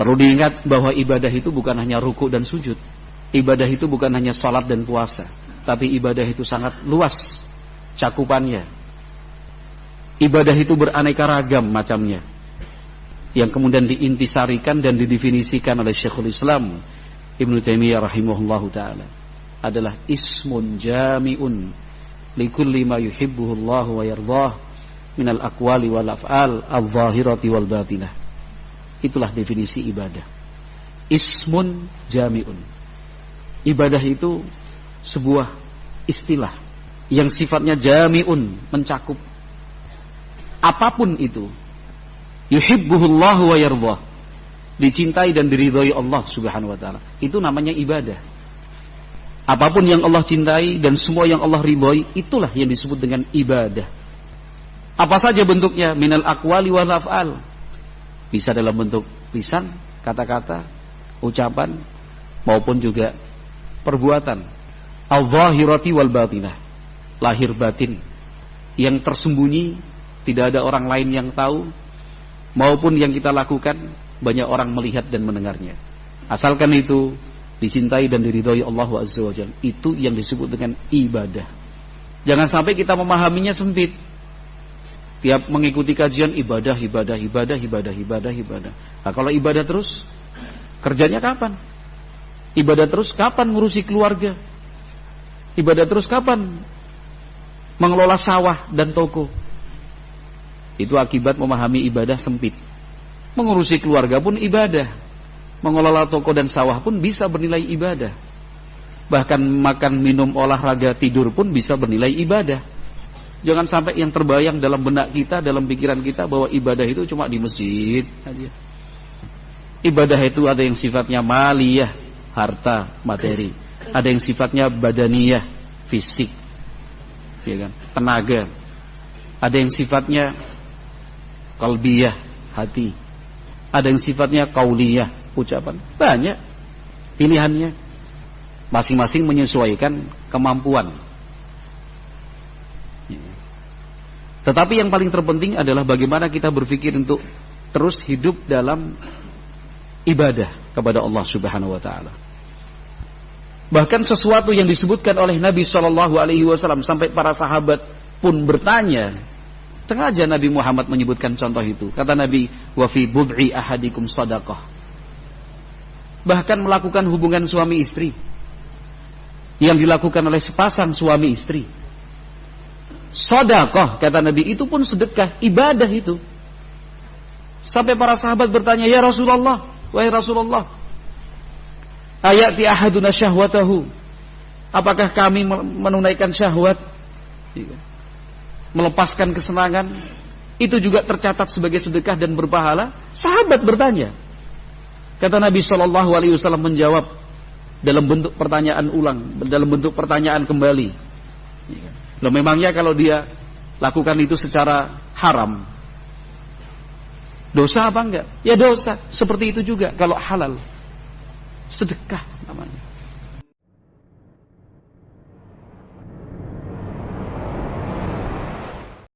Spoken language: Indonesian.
Perlu diingat bahwa ibadah itu bukan hanya ruku dan sujud. Ibadah itu bukan hanya salat dan puasa, tapi ibadah itu sangat luas cakupannya. Ibadah itu beraneka ragam macamnya, yang kemudian diintisarikan dan didefinisikan oleh Syekhul Islam Ibnu Taimiyah rahimahullahu taala adalah ismun jami'un likulli ma yuhibbuhu Allah wa yardah minal aqwali wal af'al adh-dhahirati wal batinah. Itulah definisi ibadah. Ismun jami'un. Ibadah itu sebuah istilah yang sifatnya jami'un, mencakup apapun itu. Yuhibbuhullahu wa yardah, dicintai dan diridhai Allah Subhanahu wa taala. Itu namanya ibadah. Apapun yang Allah cintai dan semua yang Allah ridhai, itulah yang disebut dengan ibadah. Apa saja bentuknya? Minal aqwali wal af'al. Bisa dalam bentuk lisan, kata-kata, ucapan, maupun juga perbuatan. Al-zahirati wal batinah, lahir batin, yang tersembunyi, tidak ada orang lain yang tahu, maupun yang kita lakukan banyak orang melihat dan mendengarnya. Asalkan itu dicintai dan diridhai Allah Azza wa Jalla, itu yang disebut dengan ibadah. Jangan sampai kita memahaminya sempit. Tiap mengikuti kajian ibadah. Nah, kalau ibadah terus, kerjanya kapan? Ibadah terus kapan ngurusi keluarga? Ibadah terus kapan mengelola sawah dan toko? Itu akibat memahami ibadah sempit. Mengurusi keluarga pun ibadah, mengelola toko dan sawah pun bisa bernilai ibadah. Bahkan makan, minum, olahraga, tidur pun bisa bernilai ibadah. Jangan sampai yang terbayang dalam benak kita, dalam pikiran kita, bahwa ibadah itu cuma di masjid aja. Ibadah itu ada yang sifatnya maliyah, harta, materi. Ada yang sifatnya badaniyah, fisik, ya kan? Tenaga. Ada yang sifatnya qalbiyah, hati. Ada yang sifatnya qauliyah, ucapan. Banyak pilihannya. Masing-masing menyesuaikan kemampuan. Tetapi yang paling terpenting adalah bagaimana kita berpikir untuk terus hidup dalam ibadah kepada Allah Subhanahu wa taala. Bahkan sesuatu yang disebutkan oleh Nabi SAW sampai para sahabat pun bertanya. Sengaja Nabi Muhammad menyebutkan contoh itu. Kata Nabi, wa fi bud'i ahadikum sadaqah. Bahkan melakukan hubungan suami istri yang dilakukan oleh sepasang suami istri, sedekah, kata Nabi, itu pun sedekah, ibadah itu. Sampai para sahabat bertanya, ya Rasulullah, wahai Rasulullah, ayati ahaduna syahwatahu, apakah kami menunaikan syahwat, melepaskan kesenangan, itu juga tercatat sebagai sedekah dan berpahala? Sahabat bertanya. Kata Nabi SAW menjawab dalam bentuk pertanyaan ulang, dalam bentuk pertanyaan kembali. Loh, memangnya kalau dia lakukan itu secara haram, dosa apa enggak? Ya dosa. Seperti itu juga kalau halal, sedekah.